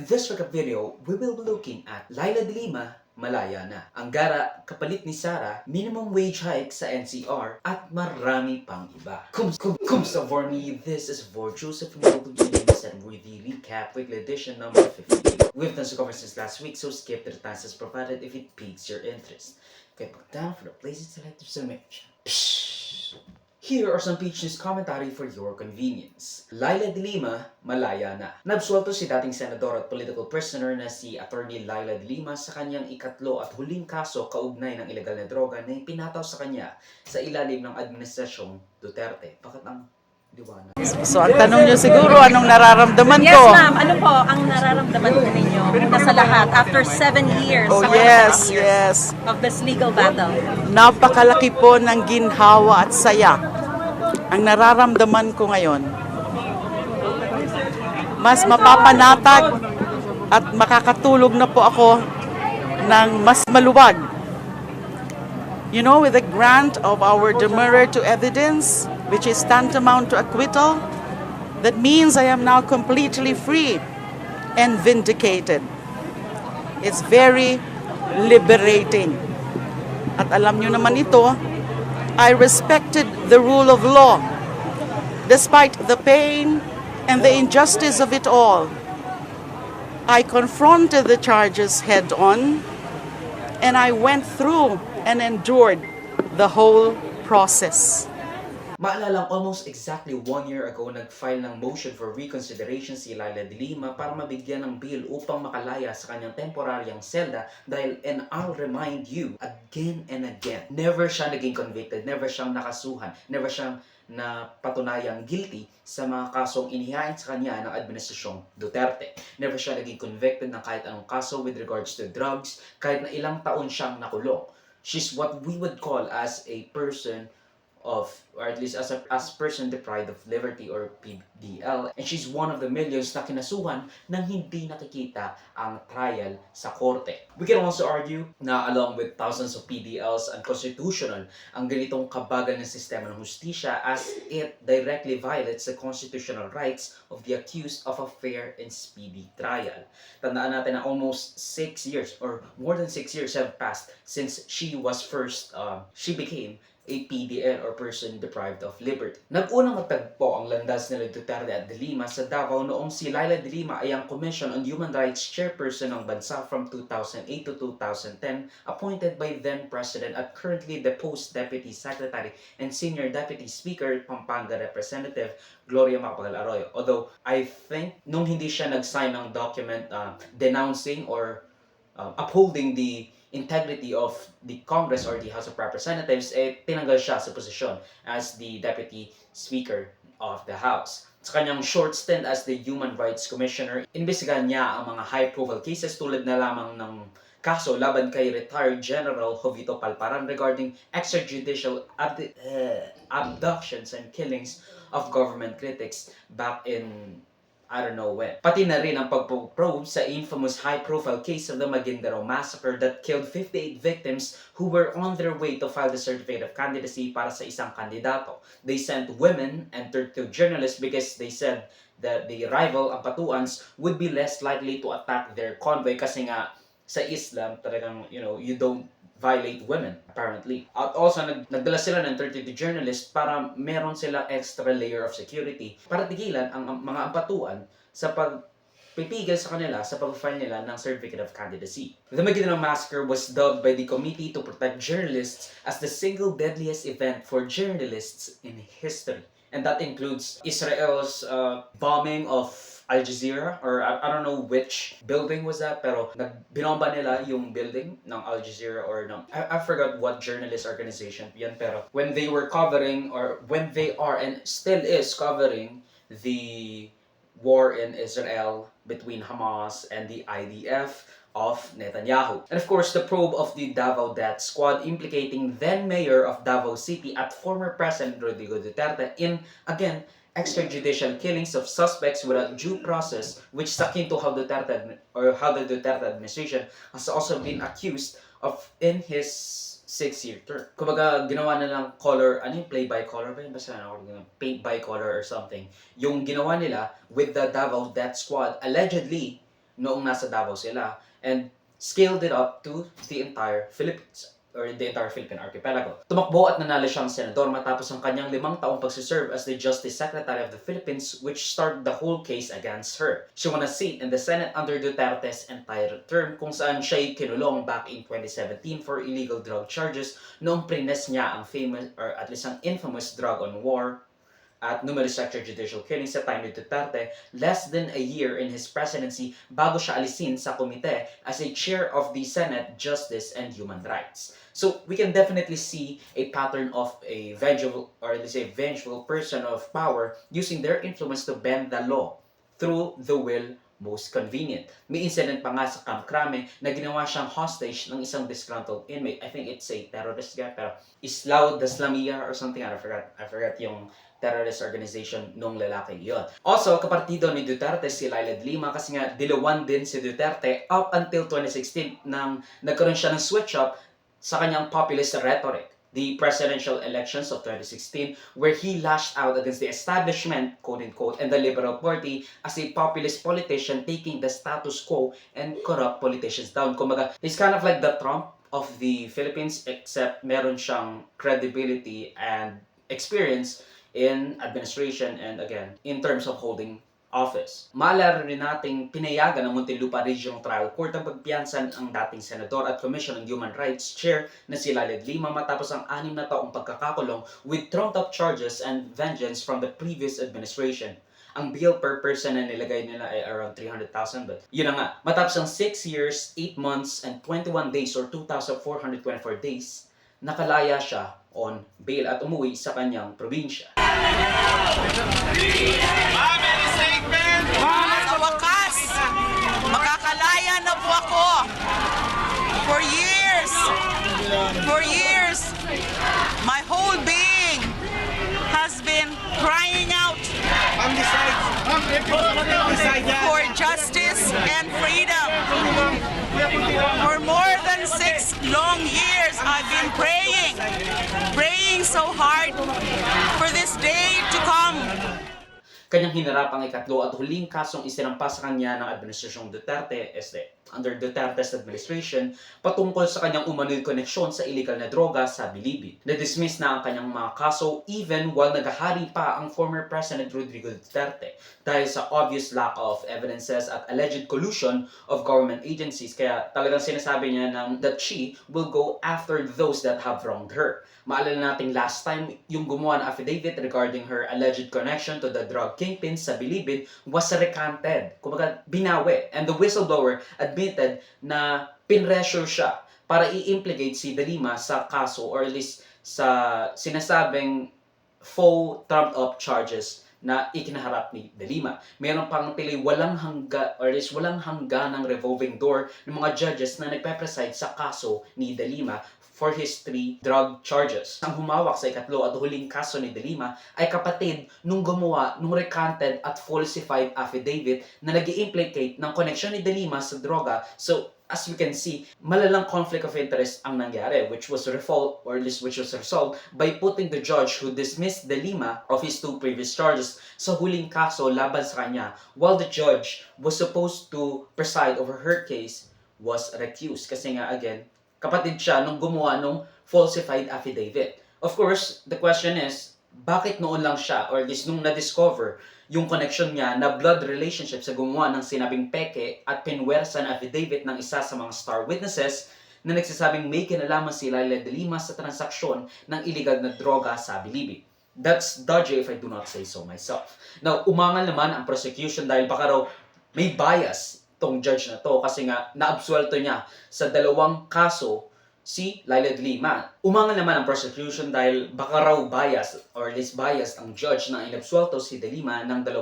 In this recap video, we will be looking at Laila de Lima, malaya na. Anggara, kapalit ni Sara, minimum wage hike sa NCR, at marami pang iba. Kumusta for me? This is for Joseph Noble James and with the recap weekly edition number 52. We've done so cover since last week, so skip to the times as provided if it piques your interest. Okay, put down for the places selected to submit. Here are some Peach News commentary for your convenience. Laila de Lima, malaya na. Nabsuelto si dating senador at political prisoner na si Attorney Laila de Lima sa kanyang ikatlo at huling kaso kaugnay ng ilegal na droga na ipinataw sa kanya sa ilalim ng Administrasyong Duterte. Bakit ang liwanag? So ang tanong nyo siguro, anong nararamdaman Yes, ko? ma'am. Ano po ang nararamdaman po ninyo una sa lahat after 7 years Oh sa yes, 7 years yes. of this legal battle? Napakalaki po ng ginhawa at saya. Ang nararamdaman ko ngayon, mas mapapanatag at makakatulog na po ako ng mas maluwag. You know, with the grant of our demurrer to evidence, which is tantamount to acquittal, that means I am now completely free and vindicated. It's very liberating. At alam nyo naman ito, I respected the rule of law, despite the pain and the injustice of it all. I confronted the charges head on, and I went through and endured the whole process. Maalalang almost exactly 1 year ago, nag-file ng motion for reconsideration si Laila de Lima para mabigyan ng bail upang makalaya sa kanyang temporaryang selda dahil, and I'll remind you again and again, never siya naging convicted, never siyang nakasuhan, never siyang napatunayang guilty sa mga kasong inihain sa kanya ng Administrasyong Duterte. Never siya naging convicted ng kahit anong kaso with regards to drugs, kahit na ilang taon siyang nakulong. She's what we would call as a person of, or at least as person deprived of liberty, or PDL, and she's one of the millions na kinasuhan nang hindi nakikita ang trial sa korte. We can also argue na along with thousands of PDLs, unconstitutional ang ganitong kabagal ng sistema ng hustisya as it directly violates the constitutional rights of the accused of a fair and speedy trial. Tandaan natin na almost 6 years or more than 6 years have passed since she was first, she became a PDL or person deprived of liberty. Nag-unang matagpo ang landas nila Duterte at de Lima sa Davao noong si Laila de Lima ay ang Commission on Human Rights Chairperson ng bansa from 2008 to 2010, appointed by then President at currently deposed Deputy Secretary and Senior Deputy Speaker Pampanga Representative Gloria Macapagal Arroyo. Although I think nung hindi siya nag-sign ng document denouncing or upholding the integrity of the Congress or the House of Representatives, tinanggal siya sa posisyon as the Deputy Speaker of the House. Sa kanyang short stint as the Human Rights Commissioner, imbestigahan niya ang mga high-profile cases tulad na lamang ng kaso laban kay retired General Jovito Palparan regarding extrajudicial abductions and killings of government critics back in I don't know when. Pati na rin ang pagprobe sa infamous high-profile case of the Maguindanao Massacre that killed 58 victims who were on their way to file the certificate of candidacy para sa isang kandidato. They sent women and 32 journalists because they said that the rival, ang Patuans, would be less likely to attack their convoy kasi nga sa Islam talagang, you don't violate women, apparently. At also, nagdala sila ng 32 journalists para meron sila extra layer of security para tigilan ang mga ampatuan sa pagpipigil sa kanila sa pag-file nila ng Certificate of Candidacy. The Maguindanao Massacre was dubbed by the Committee to Protect Journalists as the single deadliest event for journalists in history. And that includes Israel's bombing of Al Jazeera, or I don't know which building was that, pero binomba nila yung building ng Al Jazeera or no, I forgot what journalist organization yan, pero when they were covering, or when they are and still is covering the war in Israel between Hamas and the IDF of Netanyahu. And of course, the probe of the Davao Death Squad implicating then Mayor of Davao City at former President Rodrigo Duterte in, again, extrajudicial killings of suspects without due process, which stuck into how the Duterte administration has also been accused of in his 6-year term. Kumbaga, ginawa na lang color, play-by-color ba yun? Basta paint-by-color or something. Yung ginawa nila with the Davao Death Squad, allegedly, noong nasa Davao sila and scaled it up to the entire Philippines or the entire Philippine archipelago. Tumakbo at nanalo siyang senador matapos ang kanyang 5 taong pagsiserve as the Justice Secretary of the Philippines, which started the whole case against her. She won a seat in the Senate under Duterte's entire term kung saan siya'y kinulong back in 2017 for illegal drug charges noong prines niya ang famous or at least ang infamous drug on war at numerous extrajudicial killings sa time ni Duterte less than a year in his presidency bago siya alisin sa komite as a chair of the Senate Justice and Human Rights. So we can definitely see a pattern of a vengeful or let's say vengeful person of power using their influence to bend the law through the will most convenient. May incident pa nga sa Camp Crame na ginawa siyang hostage ng isang disgruntled inmate. I think it's a terrorist guy, pero Islao Daslamia or something. I forgot yung terrorist organization nung lalaki yon. Also, kapartido ni Duterte si Leila de Lima kasi nga dilawan din si Duterte up until 2016 nang nagkaroon siya ng switch up sa kanyang populist rhetoric, the presidential elections of 2016, where he lashed out against the establishment, quote-unquote, and the Liberal Party as a populist politician taking the status quo and corrupt politicians down. Kumbaga, he's kind of like the Trump of the Philippines, except meron siyang credibility and experience in administration and again, in terms of holding office. Maalala rin nating pinayagan ng Muntinlupa Regional Trial Court ang pagpiyansan ang dating senador at Commission on Human Rights Chair na si Leila de Lima matapos ang 6 na taong pagkakakulong with trumped-up charges and vengeance from the previous administration. Ang bill per person na nilagay nila ay around 300,000 but yun na nga, matapos ang 6 years, 8 months, and 21 days or 2,424 days, nakalaya siya on bail at umuwi sa kanyang probinsya. Sa wakas, makakalaya na po ako. For years, my whole being has been crying out for justice and freedom. For more than 6 long years, I've been praying so hard for this day to come. Kanyang hinarap ang ikatlo at huling kasong isinampa sa kanya ng Administrasyong Duterte under Duterte's administration patungkol sa kanyang umano'y koneksyon sa illegal na droga sa Bilibid. Na-dismiss na ang kanyang mga kaso even while nagahari pa ang former President Rodrigo Duterte dahil sa obvious lack of evidences at alleged collusion of government agencies. Kaya talagang sinasabi niya that she will go after those that have wronged her. Maalala natin last time, yung gumawa ng affidavit regarding her alleged connection to the drug kingpin sa Bilibid was recanted. Kumbaga, binawi. And the whistleblower admitted na pinressure siya para i-implicate si De Lima sa kaso or at least sa sinasabing faux trumped-up charges na ikinaharap ni De Lima. Meron pang tili walang hangga or at least walang hangga ng revolving door ng mga judges na nagpe-preside sa kaso ni De Lima for his 3 drug charges. Ang humawak sa ikatlo at huling kaso ni De Lima ay kapatid nung gumawa nung recanted at falsified affidavit na nag-i-implicate ng connection ni De Lima sa droga. So, as we can see, malalang conflict of interest ang nangyari, which was resolved by putting the judge who dismissed De Lima of his 2 previous charges sa huling kaso laban sa kanya, while the judge was supposed to preside over her case was recused. Kasi nga, again, kapatid siya nung gumawa nung falsified affidavit. Of course, the question is, bakit noon lang siya, or at least nung na-discover yung connection niya na blood relationship sa gumawa ng sinabing peke at pinwersa na affidavit ng isa sa mga star witnesses na nagsasabing may kinalaman si Leila de Lima sa transaksyon ng illegal na droga sa Bilibid. That's dodgy if I do not say so myself. Now, umangal naman ang prosecution dahil baka raw may bias tong judge na to kasi nga naabsuelto niya sa 2 kaso si Leila de Lima. Umangal naman ang prosecution dahil baka raw bias or at least biased ang judge na inabsuelto si de Lima ng 2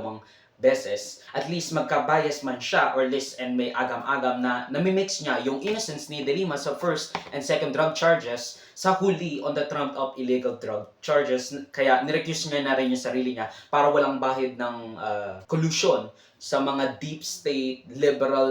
beses. At least magka-bias man siya or at least and may agam-agam na namimix niya yung innocence ni de Lima sa first and second drug charges sa huli on the trumped-up illegal drug charges. Kaya nirecuse niya na rin yung sarili niya para walang bahid ng collusion sa mga deep state liberal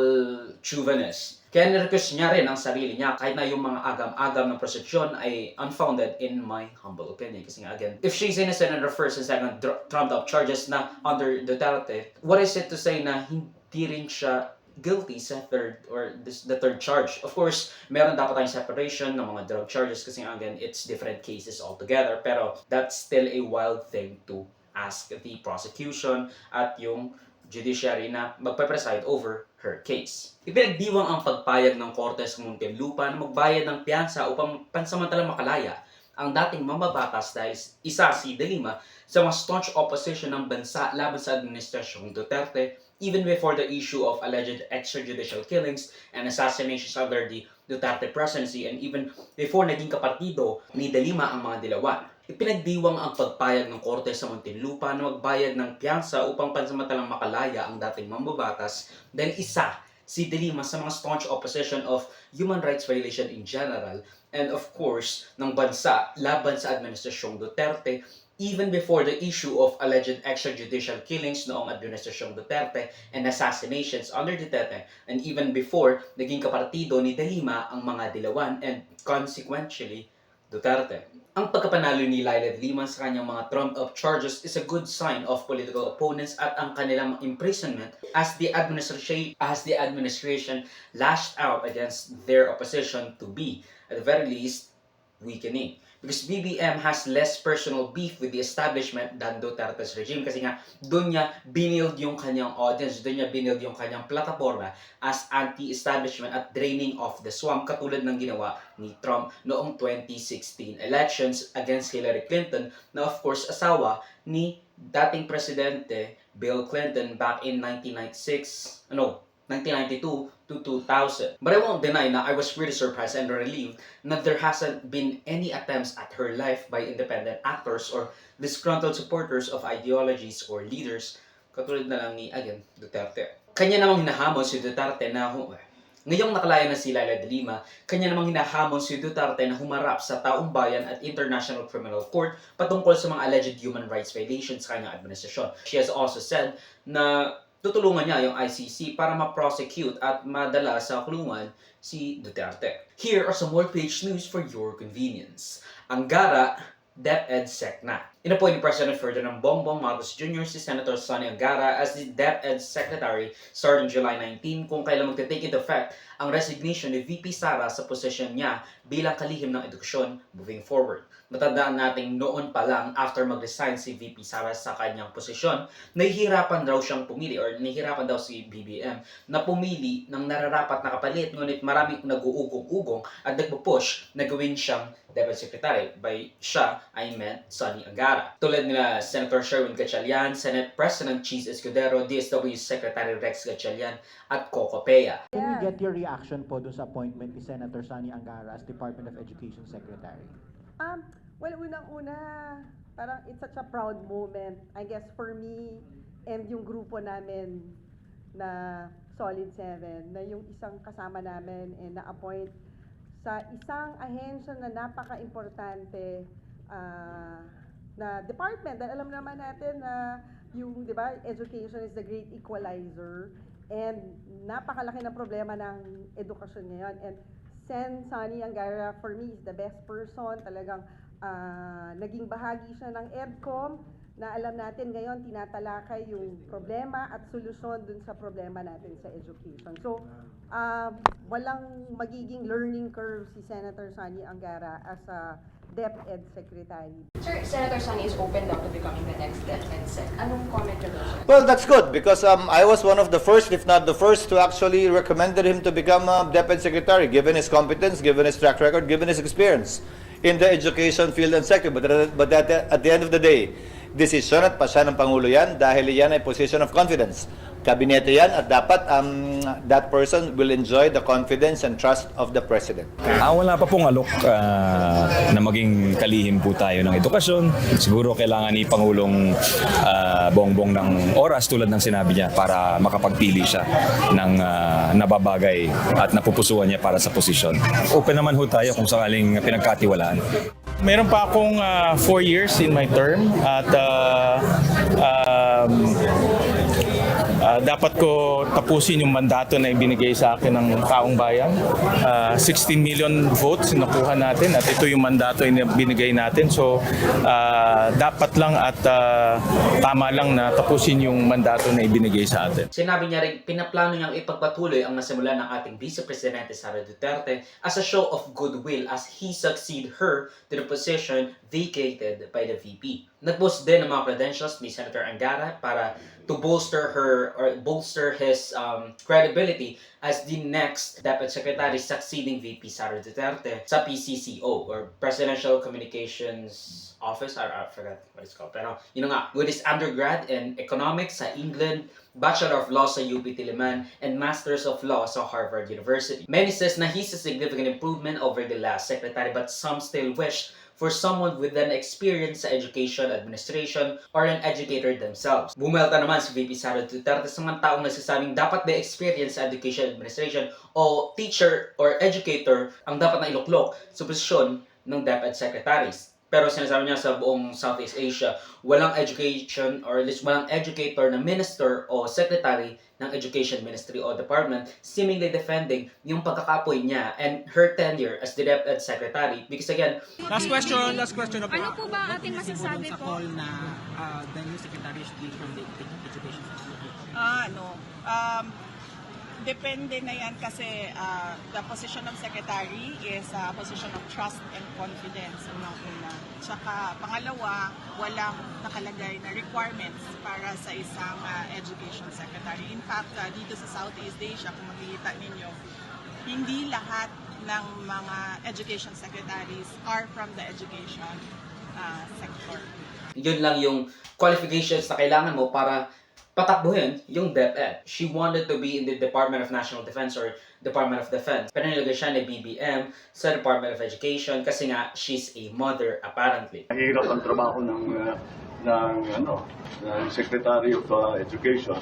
chauvinists. Kaya nirecuse niya rin ang sarili niya kahit na yung mga agam-agam ng prosecution ay unfounded in my humble opinion. Kasi nga again, if she's innocent in the first and second trumped-up charges na under Duterte, what is it to say na hindi rin siya guilty sa the third charge. Of course, meron dapat tayong separation ng mga drug charges kasi again, it's different cases altogether. Pero that's still a wild thing to ask the prosecution at yung judiciary na magpe-preside over her case. Ipinagdiwang ang pagpayag ng Korte sa Muntinlupa na magbayad ng piyansa upang pansamantalang makalaya ang dating mambabatas dahil isa si De Lima sa mga staunch opposition ng bansa laban sa administrasyong Duterte even before the issue of alleged extrajudicial killings and assassinations under the Duterte presidency and even before naging kapartido ni De Lima ang mga dilawan. Ipinagdiwang ang pagpayag ng Korte sa Muntinlupa na magbayad ng piyansa upang pansamantalang makalaya ang dating mambabatas dahil isa si De Lima sa mga staunch opposition of human rights violation in general and of course ng bansa laban sa administrasyong Duterte even before the issue of alleged extrajudicial killings noong administrasyong Duterte and assassinations under Duterte and even before naging kapartido ni De Lima ang mga dilawan and consequentially Duterte. Ang pagkapanalo ni Leila De Lima sa kanyang mga trumped-up charges is a good sign of political opponents at ang kanilang imprisonment as the administration lashed out against their opposition to be, at the very least, weakening. Because BBM has less personal beef with the establishment than Duterte's regime kasi nga doon niya binild yung kanyang audience, doon niya binild yung kanyang plataforma as anti-establishment at draining of the swamp katulad ng ginawa ni Trump noong 2016 elections against Hillary Clinton na of course asawa ni dating presidente Bill Clinton back in 1992 to 2000. But I won't deny na I was pretty surprised and relieved that there hasn't been any attempts at her life by independent actors or disgruntled supporters of ideologies or leaders katulad na lang ni, again, Duterte. Kanya namang hinahamon si Duterte na ngayong nakalaya na si Leila De Lima, kanya namang hinahamon si Duterte na humarap sa taong bayan at International Criminal Court patungkol sa mga alleged human rights violations sa kanyang administrasyon. She has also said na tutulungan niya yung ICC para ma-prosecute at madala sa kulungan si Duterte. Here are some more page news for your convenience. Angara, DepEd Sec na. Inappoint ni President Ferdinand Bongbong Marcos Jr. si Senator Sonny Angara as the DepEd Secretary starting July 19 kung kailan magte-take into effect ang resignation ni VP Sara sa posisyon niya bilang kalihim ng edukasyon moving forward. Matandaan natin noon pa lang after mag-resign si VP Sara sa kanyang posisyon, nahihirapan daw siyang pumili or nahihirapan daw si BBM na pumili ng nararapat na kapalit ngunit maraming nag-uugong-ugong at nagpo-push na gawin siyang Deputy Secretary. By siya, I meant Sonny Angara. Tulad nila Senator Sherwin Gatchalian, Senate President Cheese Escudero, DSW Secretary Rex Gatchalian at Coco Pea. Can we get your reaction po dun sa appointment ni Senator Sonny Angara as Department of Education Secretary? Well, unang-una, parang it's such a proud moment, I guess, for me and yung grupo namin na Solid 7, na yung isang kasama namin na-appoint sa isang ahensya na napaka-importante na department. Dahil alam naman natin na yung, di ba, education is the great equalizer and napakalaki ng problema ng edukasyon ngayon. And Sen Sonny Angara, for me, is the best person. Talagang naging bahagi siya ng EDCOM na alam natin ngayon tinatalakay yung problema at solusyon dun sa problema natin sa education. So, walang magiging learning curve si Senator Sonny Angara as a DepEd Secretary. Sir, Senator Sonny is open now to becoming the next DepEd Sec. Anong comment nyo doon, sir? Well, that's good because I was one of the first, if not the first, to actually recommended him to become DepEd Secretary, given his competence, given his track record, given his experience in the education field and sector. But at the end of the day, desisyon at pasya ng Pangulo yan dahil yan ay position of confidence. Kabinete yan at dapat that person will enjoy the confidence and trust of the President. Wala pa pong alok na maging kalihim po tayo ng edukasyon. Siguro kailangan ni Pangulong Bongbong ng oras tulad ng sinabi niya para makapagpili siya ng nababagay at napupusuan niya para sa posisyon. Open naman ho tayo kung sakaling pinagkatiwalaan. Meron pa akong 4 years in my term at dapat ko tapusin yung mandato na ibinigay sa akin ng taong bayan. 16 million votes nakuha natin at ito yung mandato na binigay natin. So dapat lang at tama lang na tapusin yung mandato na ibinigay sa atin. Sinabi niya rin, pinaplano niyang ipagpatuloy ang nasimulan ng ating Vice Presidente Sara Duterte as a show of goodwill as he succeed her to the position vacated by the VP. Nag-post din ng mga credentials ni Senator Angara para to bolster his credibility as the next Deputy Secretary succeeding VP Sara Duterte sa PCCO or Presidential Communications Office. I forgot what it's called. Pero yun nga, with his undergrad in economics sa England, Bachelor of Law sa UP Diliman, and Masters of Law sa Harvard University. Many says na he's a significant improvement over the last secretary, but some still wish for someone with an experience sa education administration or an educator themselves. Bumelta naman si VP Sara Duterte sa mga taong nagsasabing dapat may experience sa education administration o teacher or educator ang dapat na iluklok sa posisyon ng DepEd secretaries. Pero sinasabi niya sa buong Southeast Asia, walang education or at least walang educator na minister o secretary ng Education Ministry o Department seemingly defending yung pagkakapoy niya and her tenure as the DepEd secretary. Because again, Last question na po. Ano po ba ating masasabi Sa po? call na the new secretary should be from the education system? Depende na yan kasi the position of secretary is a position of trust and confidence unang-una. Tsaka pangalawa, walang nakalagay na requirements para sa isang education secretary. In fact, dito sa Southeast Asia, kung makikita ninyo, hindi lahat ng mga education secretaries are from the education sector. yun lang yung qualifications na kailangan mo para patakbuhin yung DepEd. She wanted to be in the Department of National Defense or Department of Defense. Pero nilagay siya ni BBM sa Department of Education kasi nga she's a mother apparently. Mahirap ang trabaho ng Secretary of Education.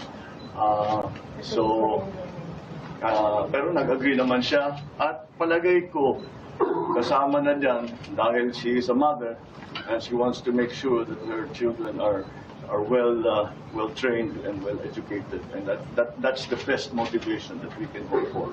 Pero nag-agree naman siya at palagay ko kasama na diyan dahil she is a mother and she wants to make sure that her children are well trained and well educated, and that's the best motivation that we can hope for.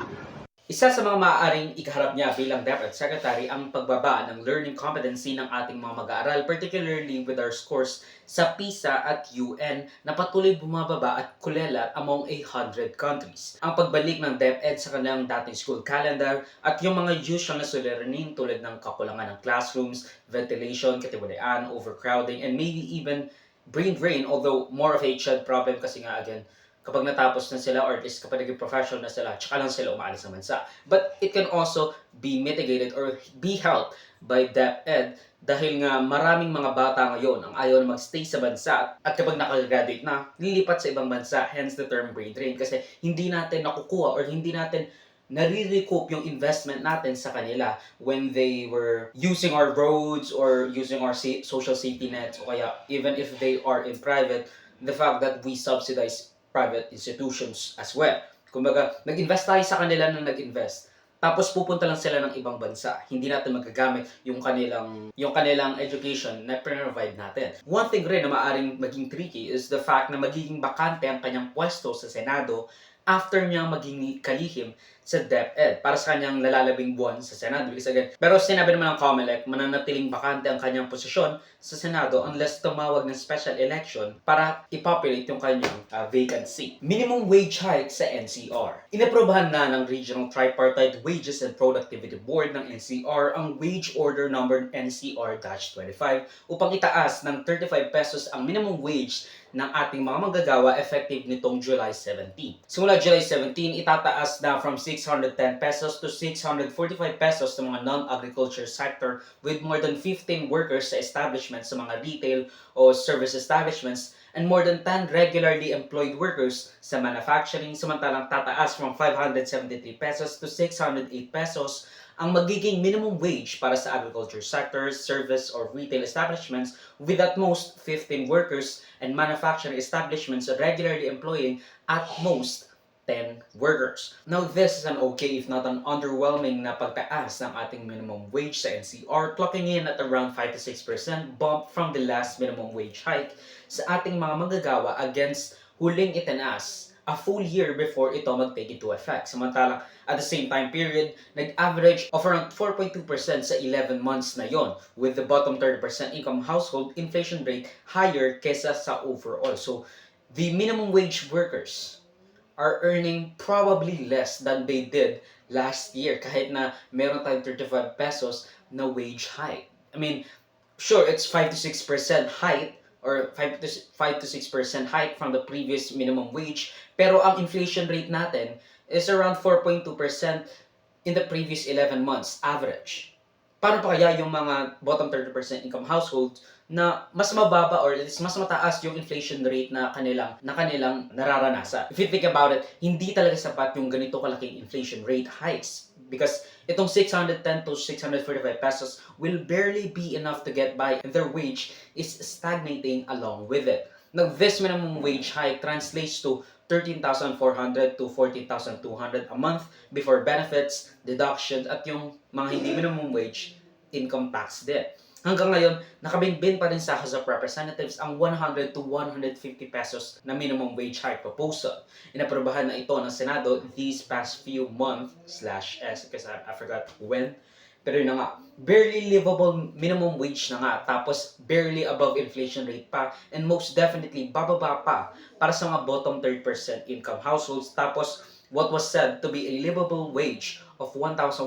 Isa sa mga maaaring ikaharap niya bilang DepEd Secretary ang pagbaba ng learning competency ng ating mga mag-aaral, particularly with our scores sa PISA at UN na patuloy bumababa at kulela among 100 countries. Ang pagbalik ng DepEd sa kanilang dating school calendar at yung mga usual na suliranin tulad ng kakulangan ng classrooms, ventilation, katiwalaan, overcrowding, and maybe even brain drain, although more of a child problem kasi nga again, kapag natapos na sila or at least kapag naging professional na sila, tsaka lang sila umaalis ng bansa. But it can also be mitigated or be helped by DepEd dahil nga maraming mga bata ngayon ang ayaw na magstay sa bansa at kapag nakagraduate na, lilipat sa ibang bansa, hence the term brain drain kasi hindi natin nakukuha or hindi natin nare-recoup yung investment natin sa kanila when they were using our roads or using our social safety nets o kaya even if they are in private, the fact that we subsidize private institutions as well. Kumbaga, nag-invest tayo sa kanila na nag-invest. Tapos pupunta lang sila ng ibang bansa. Hindi natin magagamit yung kanilang education na provide natin. One thing rin na maaaring maging tricky is the fact na magiging bakante ang kanyang pwesto sa Senado after niya maging kalihim sa DepEd para sa kanyang lalalabing buwan sa Senado. Pero sinabi naman ng COMELEC, mananatiling bakante ang kanyang posisyon sa Senado unless tumawag ng special election para i-populate yung kanyang vacancy. Minimum wage hike sa NCR. Inaprobahan na ng Regional Tripartite Wages and Productivity Board ng NCR ang Wage Order Number NCR-25 upang itaas ng 35 pesos ang minimum wage ng ating mga manggagawa effective nitong July 17. Simula July 17, itataas na from 610 pesos to 645 pesos sa mga non-agriculture sector with more than 15 workers sa establishments sa mga retail o service establishments and more than 10 regularly employed workers sa manufacturing, samantalang tataas from 573 pesos to 608 pesos ang magiging minimum wage para sa agriculture sectors, service or retail establishments with at most 15 workers and manufacturing establishments regularly employing at most 10 workers. Now, this is an okay if not an underwhelming na pagtaas ng ating minimum wage sa NCR, clocking in at around 5 to 6% bump from the last minimum wage hike sa ating mga manggagawa against huling itinaas a full year before ito mag-take into effect. Samantalang at the same time period, nag-average of around 4.2% sa 11 months na yon, with the bottom 30% income household inflation rate higher kesa sa overall. So, the minimum wage workers are earning probably less than they did last year kahit na meron tayong 35 pesos na wage hike. I mean, sure, it's 5 to 6% hike or 5 to 6% hike from the previous minimum wage, pero ang inflation rate natin is around 4.2% in the previous 11 months average. Paano pa kaya yung mga bottom 30% income households na mas mababa or mas mataas yung inflation rate na kanilang nararanasan? If you think about it, hindi talaga sapat yung ganito kalaking inflation rate hikes because itong 610 to 645 pesos will barely be enough to get by and their wage is stagnating along with it. Now, this minimum wage hike translates to 13,400 to 14,200 a month before benefits, deductions, at yung mga hindi minimum wage income tax din. Hanggang ngayon, nakabinbin pa rin sa House of Representatives ang 100 to 150 pesos na minimum wage hike proposal. Inaprobahan na ito ng Senado these past few months/s because I forgot when. Pero yun na nga, barely livable minimum wage na nga, tapos barely above inflation rate pa, and most definitely bababa pa para sa mga bottom 30% income households. Tapos what was said to be a livable wage of 1,120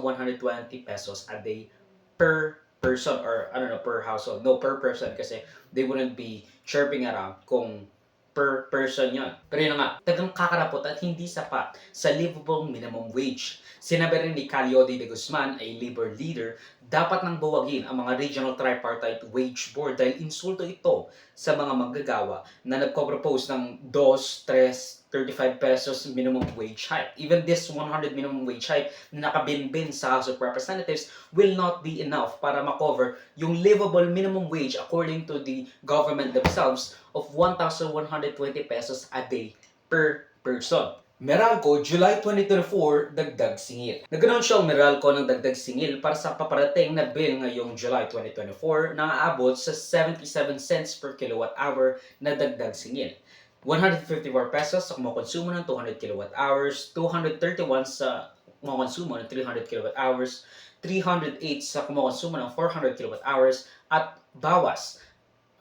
pesos a day per person or I don't know, per household. No, per person kasi they wouldn't be chirping around kung per person yun. Pero yun na nga, tagang kakarapot at hindi sapat sa livable minimum wage. Sinabi rin ni Calyodi de Guzman, a labor leader, dapat nang buwagin ang mga regional tripartite wage board dahil insulto ito sa mga manggagawa na nagko-propose ng 2, 3, 35 pesos minimum wage hike. Even this 100 minimum wage hike na nakabinbin sa House of Representatives will not be enough para makover yung livable minimum wage according to the government themselves of 1,120 pesos a day per person. Meralco, July 2024, dagdag singil. Nag-anunsyo ang Meralco ng dagdag singil para sa paparating na bill ngayong July 2024 na aabot sa 77 cents per kilowatt hour na dagdag singil. 154 pesos sa kumukonsumo ng 200 kilowatt hours, 231 sa kumukonsumo ng 300 kilowatt hours, 308 sa kumukonsumo ng 400 kilowatt hours, at bawas,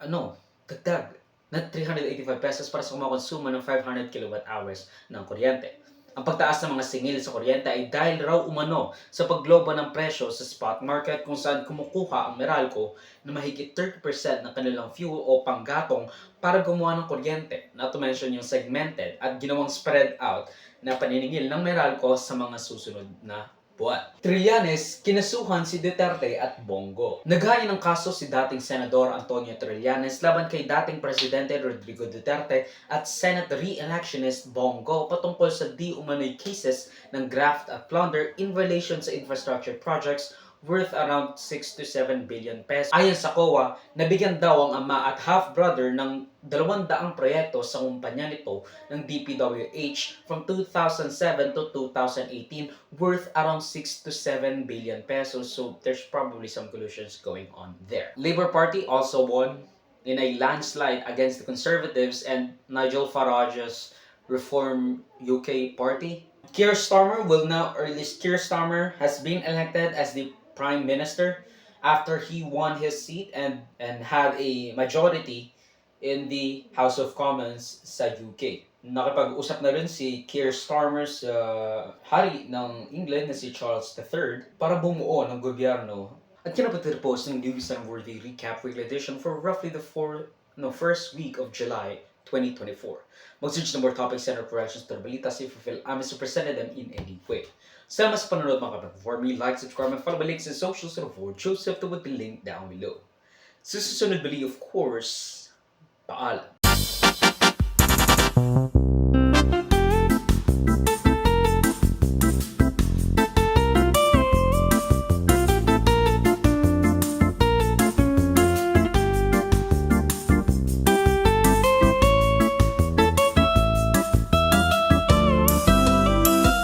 dagdag na 385 pesos para sa kumukonsumo ng 500 kilowatt hours ng kuryente. Ang pagtaas ng mga singil sa kuryente ay dahil raw umano sa paglobo ng presyo sa spot market kung saan kumukuha ang Meralco na mahigit 30% ng kanilang fuel o panggatong para gumawa ng kuryente, not to mention yung segmented at ginawang spread out na paniningil ng Meralco sa mga susunod na buwan. Trillanes, kinasuhan si Duterte at Bongo. Naghain ng kaso si dating Senador Antonio Trillanes laban kay dating Presidente Rodrigo Duterte at Senate re-electionist Bongo patungkol sa di umano'y cases ng graft at plunder in relation sa infrastructure projects worth around 6 to 7 billion pesos. Ayon sa COA, nabigyan daw ang ama at half-brother ng 200 proyekto sa kumpanya nito ng DPWH from 2007 to 2018 worth around 6 to 7 billion pesos. So there's probably some collusions going on there. Labour Party also won in a landslide against the Conservatives and Nigel Farage's Reform UK Party. Keir Starmer has been elected as the Prime Minister after he won his seat and had a majority in the House of Commons sa UK. Nakipag-usap na rin si Keir Starmer sa hari ng England na si Charles III para bumuo ng gobyerno. At kinapag-repose ng News and Worthy Recap Weekly Edition for roughly the first week of July 2024. Mag-search na more topics and corrections to the balita si fulfill amin to present them in any way. Salamat sa panonood mga kapatid. For me, like, subscribe, and follow my links in socials to avoid Joseph to the link down below. Sa susunod bali, of course, paalam.